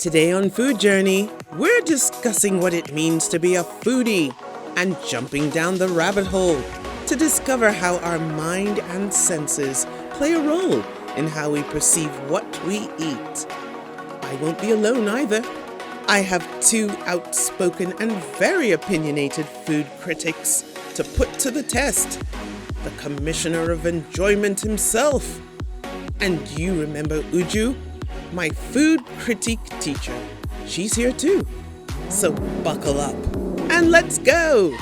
Today on Food Journey, we're discussing what it means to be a foodie and jumping down the rabbit hole to discover how our mind and senses play a role in how we perceive what we eat. I won't be alone either. I have two outspoken and very opinionated food critics to put to the test. The Commissioner of Enjoyment himself. And you remember Uju, my food critique teacher. She's here too. So buckle up and let's go.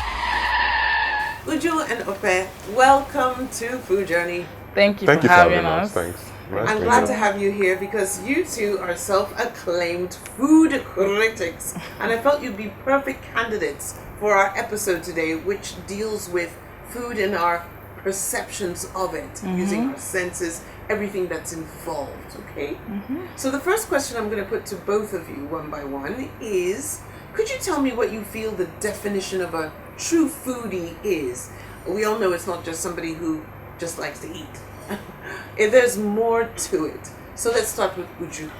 Uju and Ope, welcome to Food Journey. Thank you for having us. Thanks. I'm glad to have you here because you two are self-acclaimed food critics, and I felt you'd be perfect candidates for our episode today, which deals with food and our perceptions of it, using our senses, everything that's involved, okay? So the first question I'm going to put to both of you one by one is, could you tell me what you feel the definition of a true foodie is? We all know it's not just somebody who just likes to eat. There's more to it. So let's start with Uju.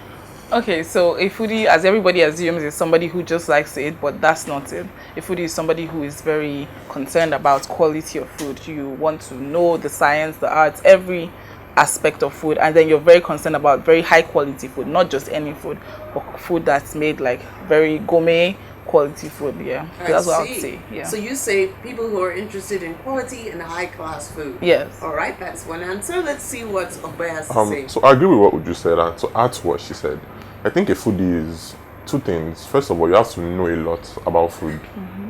Okay, so a foodie, as everybody assumes, is somebody who just likes to eat, but that's not it. A foodie is somebody who is very concerned about quality of food. You want to know the science, the arts, every aspect of food, and then you're very concerned about very high quality food, not just any food, but food that's made like very gourmet quality food. Yeah, that's what I would say. Yeah. So you say people who are interested in quality and high class food. Yes. All right, that's one answer. Let's see what Obe has to say. So I agree with what Uju said, and to add to what she said, I think a foodie is two things. First of all, you have to know a lot about food.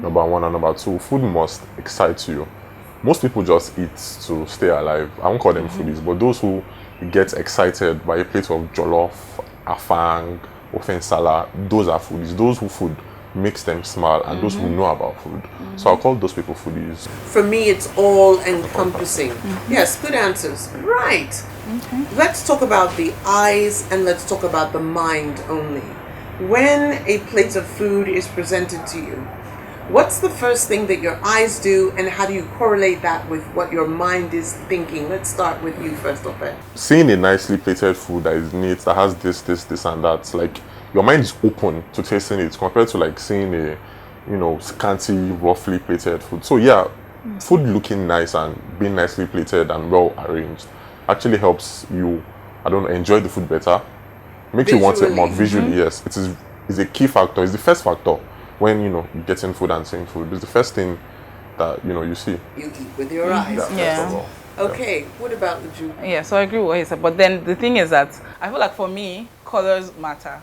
Number one, and number two, food must excite you. Most people just eat to stay alive. I won't call them foodies, but those who get excited by a plate of jollof, afang, ofen salad, those are foodies. Those who food makes them smile, and those who know about food. So I'll call those people foodies. For me, it's all encompassing. Yes, good answers. Right. Let's talk about the eyes and let's talk about the mind only. When a plate of food is presented to you, what's the first thing that your eyes do, and how do you correlate that with what your mind is thinking? Let's start with you first, Ope. Seeing a nicely plated food that is neat, that has this and that, like your mind is open to tasting it compared to like seeing a, scanty, roughly plated food. So yeah, food looking nice and being nicely plated and well arranged actually helps you, enjoy the food better, makes you want it more visually. Yes, it's a key factor. It's the first factor when getting food and seeing food. It's the first thing that you see. You eat with your eyes. Yeah. Okay, what about the Jew? Yeah, so I agree with what he said. But then the thing is that I feel like for me, colors matter.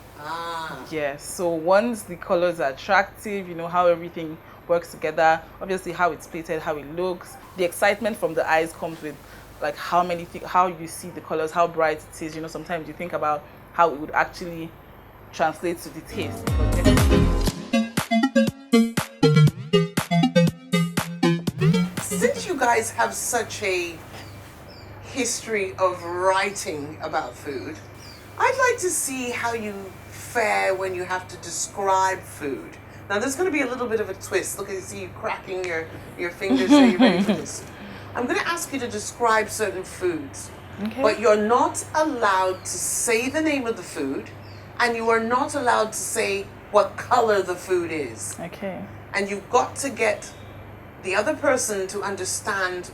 Yes. So once the colors are attractive, how everything works together, obviously how it's plated, how it looks, the excitement from the eyes comes with like how you see the colors, how bright it is. Sometimes you think about how it would actually translate to the taste. Since you guys have such a history of writing about food, I'd like to see how you fare when you have to describe food. Now there's going to be a little bit of a twist. Look, I see you cracking your fingers. Are you ready for this? I'm going to ask you to describe certain foods, but you're not allowed to say the name of the food, and you are not allowed to say what color the food is. Okay. And you've got to get the other person to understand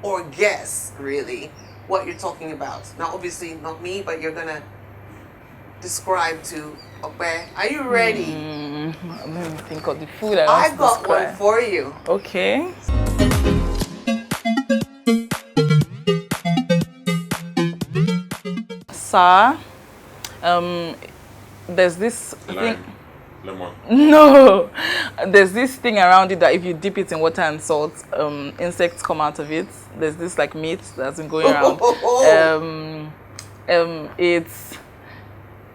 or guess, really, what you're talking about. Now, obviously, not me, but you're going to describe to Ope. Are you ready? Let me think of the food I've got one for you. Okay. Sir, there's this thing. Lemon. No, there's this thing around it that if you dip it in water and salt, insects come out of it. There's this like meat that's been going around. It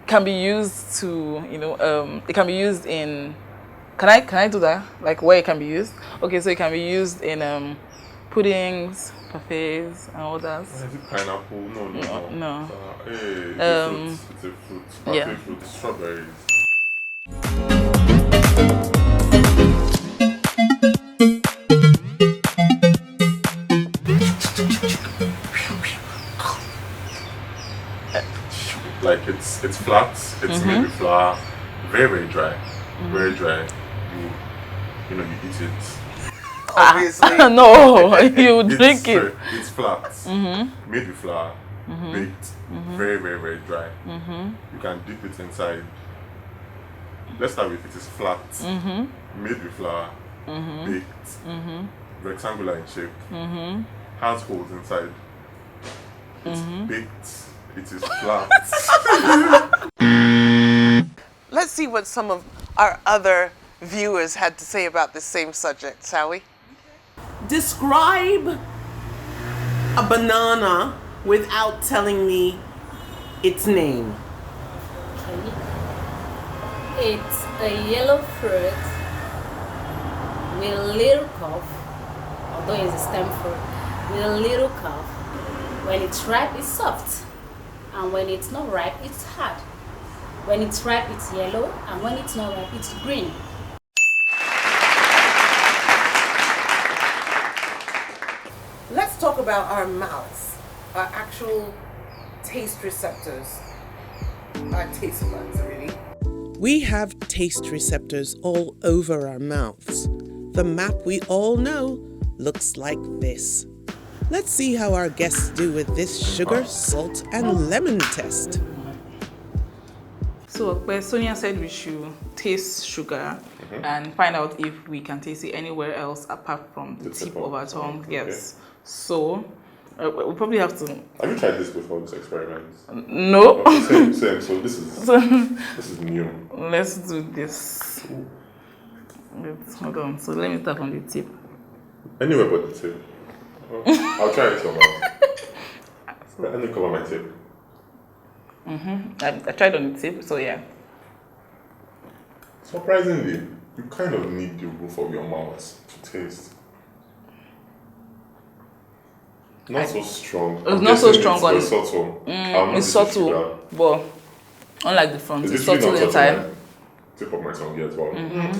can be used to, it can be used in. Can I do that? Like where it can be used? Okay, so it can be used in puddings, parfaits, and all that. Is it pineapple? No. No. It's a fruit. Yeah. Fruit. Strawberries. Like it's flat, it's made with flour, Very, very dry. Very dry. You know, you eat it. Obviously. No, you drink it. It's flat. Made with flour. Baked. Very, very, very dry. You can dip it inside. Let's start with it is flat. Made with flour. Baked. Rectangular in shape. Has holes inside. It's baked. It is flat. Let's see what some of our other viewers had to say about this same subject, shall we? Describe a banana without telling me its name. It's a yellow fruit with a little cup, although it's a stem fruit, with a little cup. When it's ripe, it's soft, and when it's not ripe, it's hard. When it's ripe, it's yellow, and when it's not ripe, it's green. Let's talk about our mouths, our actual taste receptors, our taste buds, really. We have taste receptors all over our mouths. The map we all know looks like this. Let's see how our guests do with this sugar, salt, and lemon test. So, Sonia said we should taste sugar and find out if we can taste it anywhere else apart from the tip of our tongue. Okay. Yes. So, we probably have to. Have you tried this before, this experiment? No. Okay, same. So this is new. Let's do this. Hold on. So let me start from the tip. Anywhere but the tip. I'll try it somehow. Let me cover my tip. I tried on the tip, so yeah. Surprisingly, you kind of need the roof of your mouth to taste. Not so strong. It's not so strong it's on subtle. it's subtle, but unlike the front, it's literally subtle not inside. my tip of my tongue as well.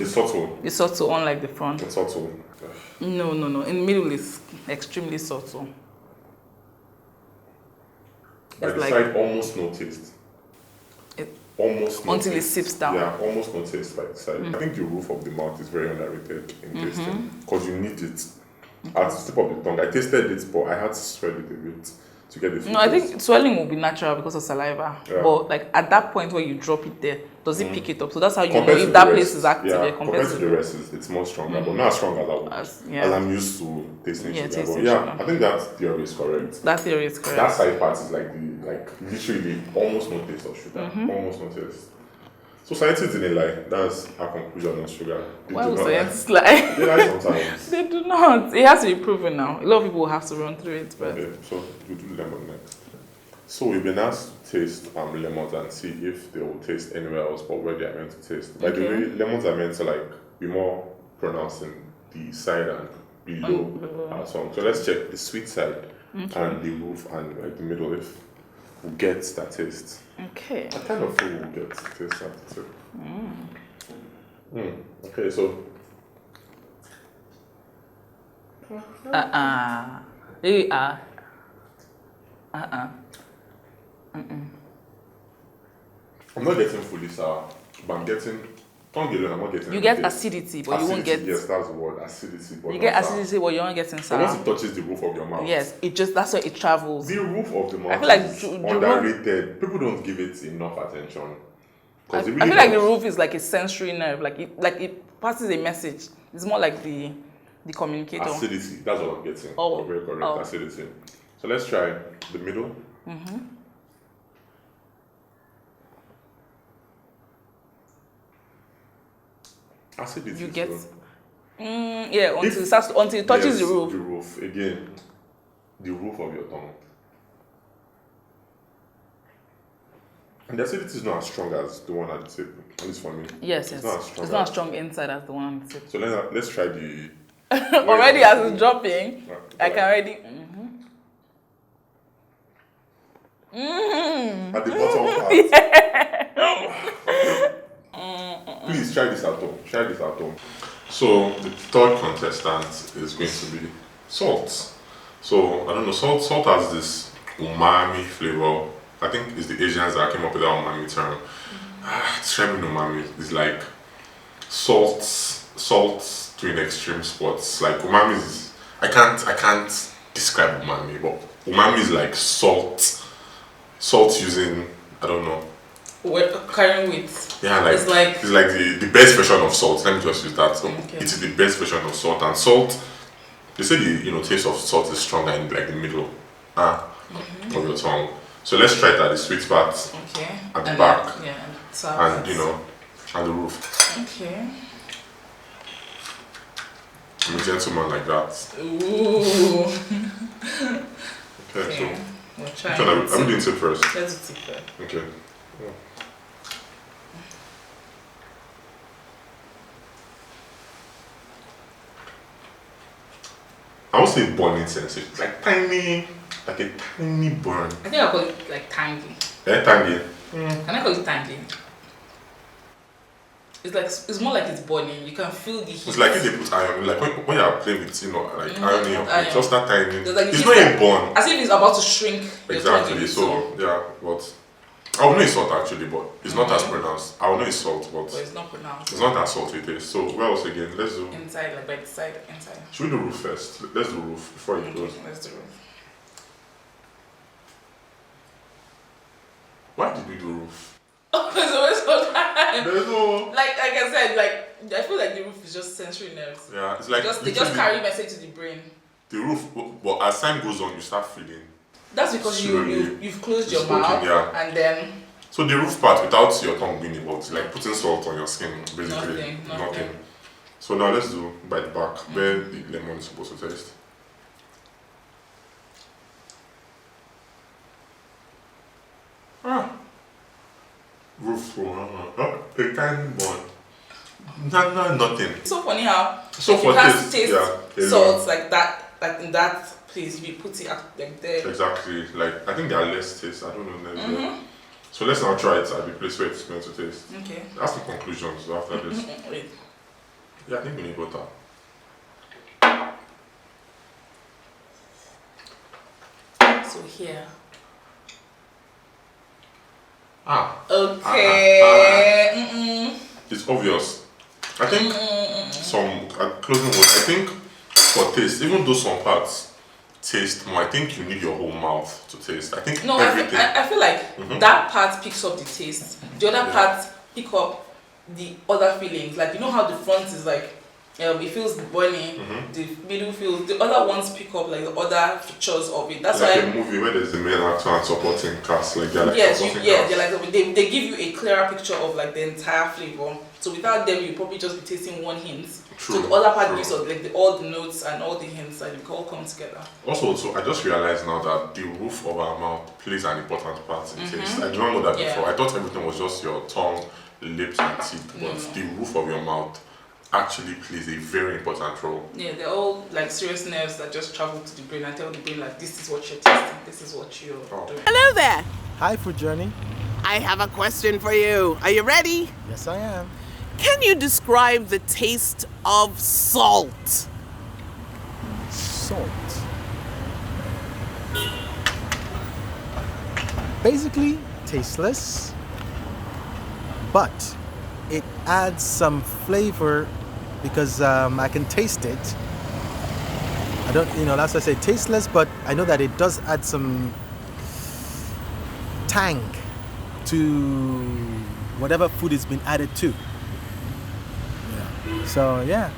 It's subtle. It's subtle, unlike the front. It's subtle. No. In the middle, it's extremely subtle. By It's the like side, almost no taste. Almost no until it taste. sips down. Yeah, almost no taste by the side. I think the roof of the mouth is very underrated in tasting because you need it. At the tip of the tongue, I tasted it, but I had to swell it a bit to get the No, I think swelling will be natural because of saliva. Yeah. But like at that point where you drop it there, does it pick it up? So that's how you compared know to if that the place rest, is active. yeah, Yeah, compared to the rest, it's more stronger, but not as strong as yeah. as I'm used to tasting Yeah, sugar. tasting But yeah, sugar. I think that theory is correct. That theory is correct. That side part is literally almost no taste of sugar, almost no taste. So scientists didn't lie. That's our conclusion on sugar. They Why do would not lie. scientists lie? They lie sometimes. They do not. It has to be proven now. A lot of people will have to run through it, but Okay, so we do lemon next. So we've been asked to taste lemons and see if they will taste anywhere else but where they are meant to taste. By the way, lemons are meant to be more pronounced in the side and below our tongue. So let's check the sweet side and the roof and the middle if we get that taste. okay. I kind of feel we'll get taste at the tip. Okay, so I'm not getting fully sour, but I'm getting. Don't get it. I'm not getting. You get taste. acidity, but you won't get. Yes, that's the word. Acidity, but You not get sour. acidity, but you're not getting So once sour. it touches the roof of your mouth, Yes, that's where it travels. the roof of the mouth feel like is the roof- underrated. People don't give it enough attention. I 'Cause it feel really like the helps. roof is like a sensory nerve, like it passes a message. It's more like the communicator. Acidity. That's what I'm getting. Oh. Very correct. Oh. Acidity. So let's try the middle. Acidity. You get so- yeah until it touches Yes, the roof. The roof again. The roof of your tongue. And the acidity is not as strong as the one at the tip. At least for me. Yes, It's yes. not as strong It's not as as- strong inside as the one on the tip. So let's try the. Already as it's dropping, I can already. At the bottom part. Please try this at home. Try this at home. So the third contestant is going to be salt. So I don't know, salt has this umami flavor I think it's the Asians that came up with that umami term. Describing umami is like salt to an extreme spots. Like umami is, I can't describe umami, but umami is like salt using, I don't know. What carrying with? Yeah, like it's like the best version of salt. Let me just use that. So okay. It is the best version of salt, and salt. They say the taste of salt is stronger in like the middle of your tongue. So let's try it at the sweet part, at the back, and and the roof. Okay. I'm a gentleman like that. Ooh. Okay, so we'll try. I'm doing tip first. Let's do tip first. Okay. Yeah. I would say burning sensation. It's like a tiny burn. I think I'll call it like tangy. Tangy. Can I call it tangy? It's more like it's burning. You can feel the heat. It's like if they put iron, like when you're playing with ironing your iron. just that tiny. Like it's not a burn. As if it's about to shrink. Exactly. So yeah, but I will know it's salt actually, but it's not as pronounced. I will know it's salt, but it's not pronounced. It's not as salty taste. So where else again? Let's do inside, like by the side, inside. Should we do roof first? Let's do roof before you close. Let's do roof. Why did we do roof? Oh, it's always so time. There's no like I said, like I feel like the roof is just sensory nerves. Yeah, it's like they just carry message to the brain. The roof, but as time goes on, you start feeling. That's because you've closed your mouth and then. So the roof part, without your tongue being involved, like putting salt on your skin, basically nothing. So now let's do by the back where the lemon is supposed to taste. Roof, a tiny one. Nothing. It's so funny how so if you have to taste salt like that, like in that place, if you put it like there. Exactly. Like I think there are less taste. I don't know. So let's now try it at the place where it's going to taste. Okay. That's the conclusions after this. Wait. Yeah, I think we need butter. So here. Okay. It's obvious. I think some closing words. I think for taste, even though some parts taste more, I think you need your whole mouth to taste. I think everything. I feel like that part picks up the taste. The other parts pick up the other feelings. Like you know how the front is like. It feels burning. The middle feels. The other ones pick up like the other features of it. That's like why. a movie where there's the main actor and supporting cast, like they're like they're like they give you a clearer picture of like the entire flavor. So without them, you probably just be tasting one hint. True, so the other part gives us like all the notes and all the hints and it all come together. Also, so I just realized now that the roof of our mouth plays an important part in taste. I didn't know that before. I thought everything was just your tongue, lips, and teeth, but the roof of your mouth actually plays a very important role. Yeah, they're all like serious nerves that just travel to the brain and tell the brain like this is what you're tasting, this is what you're doing. Hello there. Hi, Food Journey. I have a question for you. Are you ready? Yes, I am. Can you describe the taste of salt? Salt. Basically, tasteless, but it adds some flavor because I can taste it. I don't, that's why I say tasteless, but I know that it does add some tang to whatever food it's been added to. Yeah. So, yeah.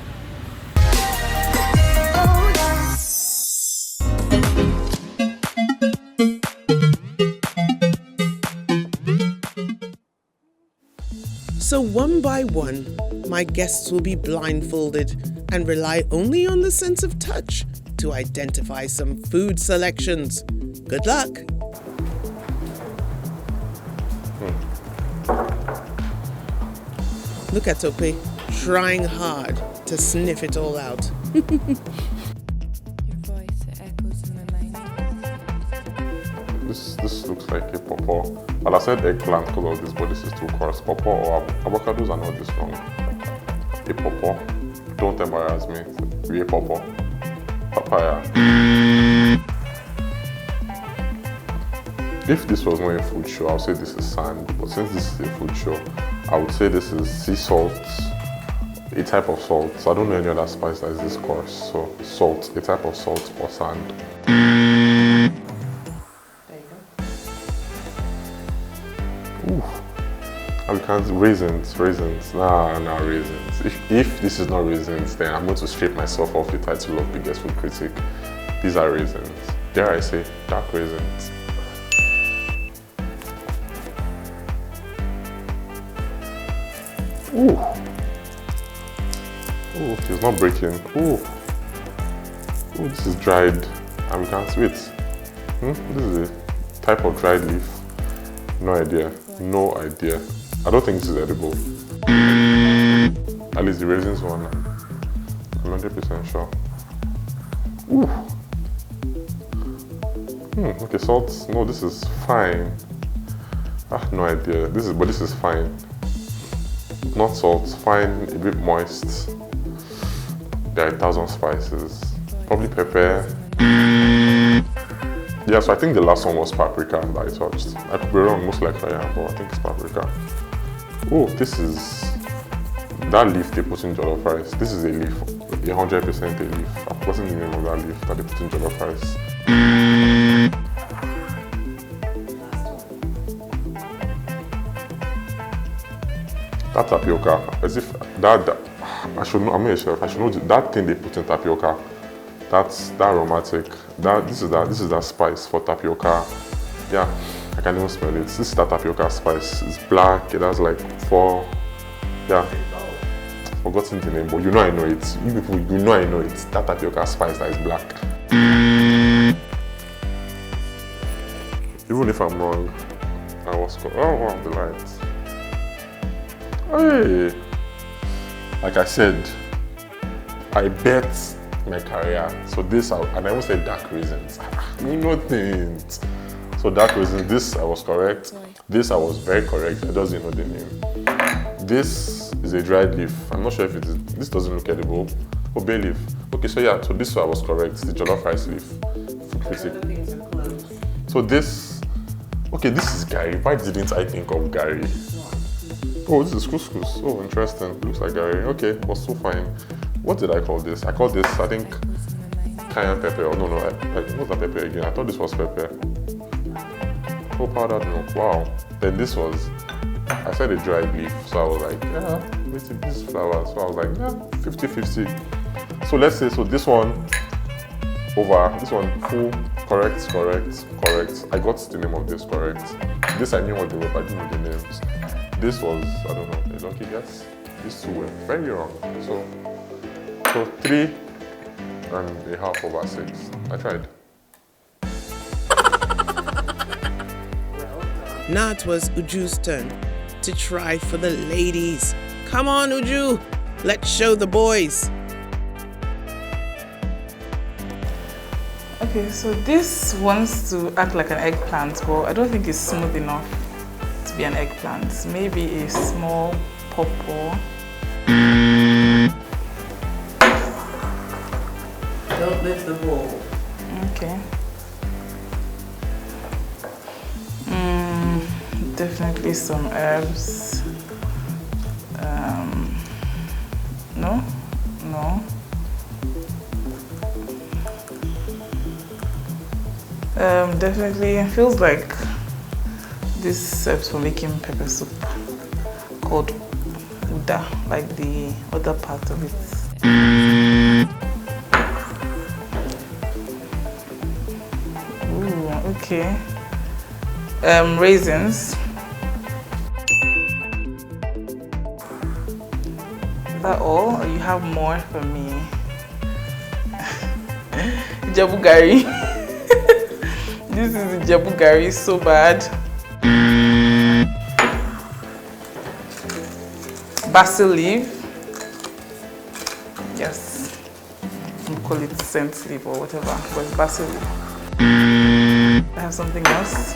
So one by one, my guests will be blindfolded and rely only on the sense of touch to identify some food selections. Good luck. Look at Tope, trying hard to sniff it all out. Your voice echoes in my mind. This looks like a pawpaw. Well, I said eggplant because of this, but this is too coarse. Pawpaw or avocados are not this long. A pawpaw. Don't embarrass me. A pawpaw. Papaya. If this was not a food show, I would say this is sand. But since this is a food show, I would say this is sea salt, a type of salt. So I don't know any other spice that is this coarse. So salt, a type of salt or sand. There you go. Ooh. And we can't, raisins. Nah, raisins. If this is not raisins, then I'm going to scrape myself off the title of biggest food critic. These are raisins. Dare I say, dark raisins. Ooh. Oh, it's not breaking. Ooh. Oh, this is dried. And we can't wait. This is a type of dried leaf. No idea. No idea. I don't think this is edible. At least the raisins one. I'm 100% sure. Ooh. Okay, salt. No, this is fine. No idea. This is fine. Not salt, fine, a bit moist. There are 1,000 spices. Probably pepper. Yeah, so I think the last one was paprika that I touched. I could be wrong, most likely I am, but I think it's paprika. Oh, this is that leaf they put in jollof rice. This is a leaf, 100% a leaf. I've forgotten the name of that leaf that they put in jollof rice. That tapioca, as if that I should know. I'm not a chef. I should know that thing they put in tapioca. That's that aromatic. This is that spice for tapioca. Yeah, I can even smell it. This is that tapioca spice. It's black. It has like 4. Yeah, forgotten the name, but you know I know it. You people, you know I know it. That tapioca spice that is black. Even if I'm wrong, I was. Oh wow, the lights. Hey, like I said, I bet my career. So this, and I almost said dark raisins. You know things. So dark raisins. This I was correct. This I was very correct. I don't know the name. This is a dried leaf. I'm not sure if it is. This doesn't look edible. Oh, bay leaf. Okay, so yeah. So this I was correct. The jollof rice leaf. Food critic. So this. Okay, this is Gary. Why didn't I think of Gary? Oh, this is couscous. Oh, interesting. Looks like Gary. Okay, was so fine. What did I call this? I called this, I think, cayenne pepper. Oh, no, what's that pepper again? I thought this was pepper. Oh, powdered milk. Wow. Then this was, I said a dried leaf. So I was like, yeah, this is flour. So I was like, yeah, 50-50. So let's say, so this one over, this one full, correct. I got the name of this correct. This I knew what they were, but I didn't know the names. This was, I don't know, a lucky guess. These two were very wrong. So 3.5 over 6. I tried. Now it was Uju's turn to try for the ladies. Come on, Uju, let's show the boys. Okay, so this wants to act like an eggplant, but I don't think it's smooth enough to be an eggplant. Maybe a small pawpaw. Don't lift the bowl. Okay. Definitely some herbs. No. Definitely feels like this serves for making pepper soup called uda, like the other part of it. Ooh, okay. Raisins. Is that all? Or you have more for me? Jabu gari. This is Jabu gari, so bad. Basil leaf. Yes. We'll call it scent leaf or whatever, but it's basil leaf. I have something else.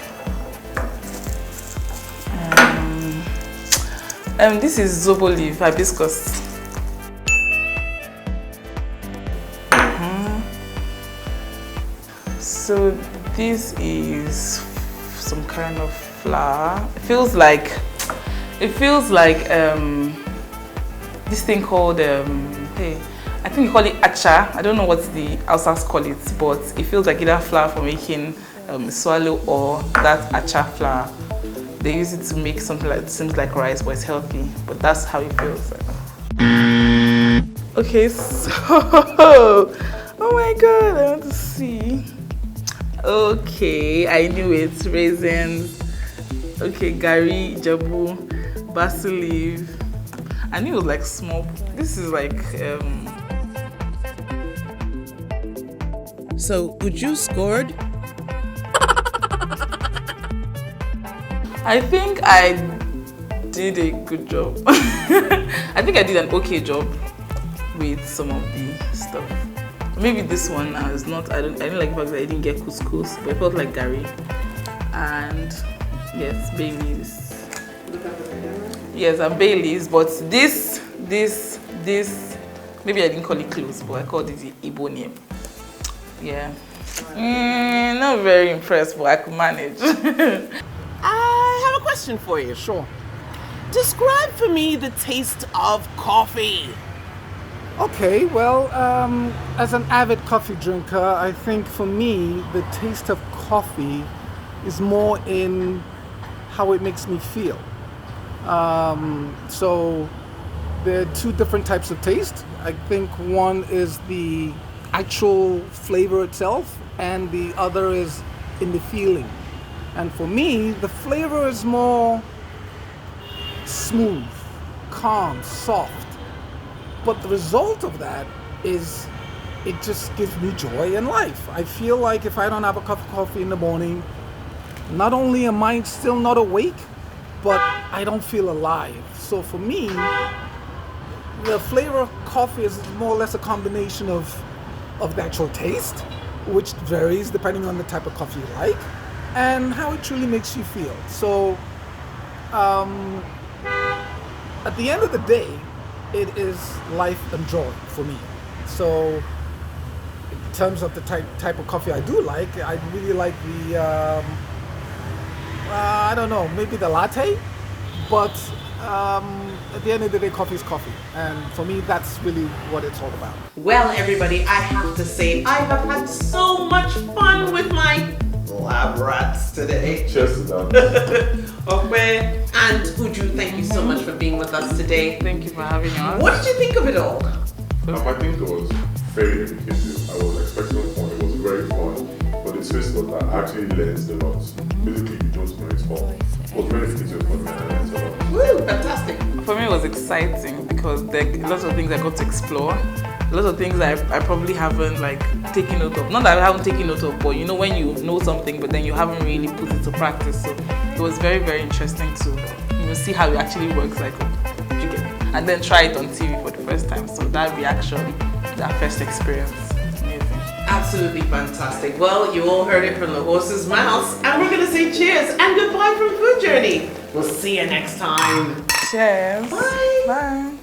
This is zobo leaf, hibiscus. So this is some kind of flour. It feels like this thing called hey, I think you call it acha. I don't know what the Hausas call it, but it feels like either flour for making swallow or that acha flour. They use it to make something like, seems like rice, but it's healthy. But that's how it feels like. Okay, so oh my god, I want to see. Okay, I knew it. Raisins. Okay, gari, jabu, basil leaf. I knew it was like small. This is like So, Uju scored? I think I did a good job. I think I did an okay job with some of the stuff. Maybe this one is not. I didn't like the fact that I didn't get couscous, but it felt like gari. And yes, Baileys. Yes, and Baileys. But this. Maybe I didn't call it close, but I called it the Igbo name. Yeah. Not very impressed, but I could manage. I have a question for you, sure. Describe for me the taste of coffee. Okay, well, as an avid coffee drinker, I think for me, the taste of coffee is more in how it makes me feel. So there are two different types of taste. I think one is the actual flavor itself, and the other is in the feeling. And for me, the flavor is more smooth, calm, soft. But the result of that is it just gives me joy in life. I feel like if I don't have a cup of coffee in the morning, not only am I still not awake, but I don't feel alive. So for me, the flavor of coffee is more or less a combination of the actual taste, which varies depending on the type of coffee you like, and how it truly makes you feel. So at the end of the day, it is life and joy for me. So in terms of the type of coffee I do like, I really like the, I don't know, maybe the latte, but at the end of the day, coffee is coffee. And for me, that's really what it's all about. Well, everybody, I have to say, I have had so much fun with my lab rats today. Cheers to that. Okay. And Uju, thank you so much for being with us today. Thank you for having us. What did you think of it all? I think it was very educative. I was expecting fun. It was very fun. But the twist was that I actually learned a lot. Basically, you don't know it all. It was very educative for me, and I learned a lot. Woo, fantastic. For me, it was exciting because there are lots of things I got to explore. A lot of things I probably haven't taken note of. Not that I haven't taken note of, but you know when you know something, but then you haven't really put it to practice. So it was very, very interesting to see how it actually works. And then try it on TV for the first time. So that reaction, that first experience, amazing. Absolutely fantastic. Well, you all heard it from the horse's mouth, and we're gonna say cheers and goodbye from Food Journey. We'll see you next time. Cheers. Bye. Bye.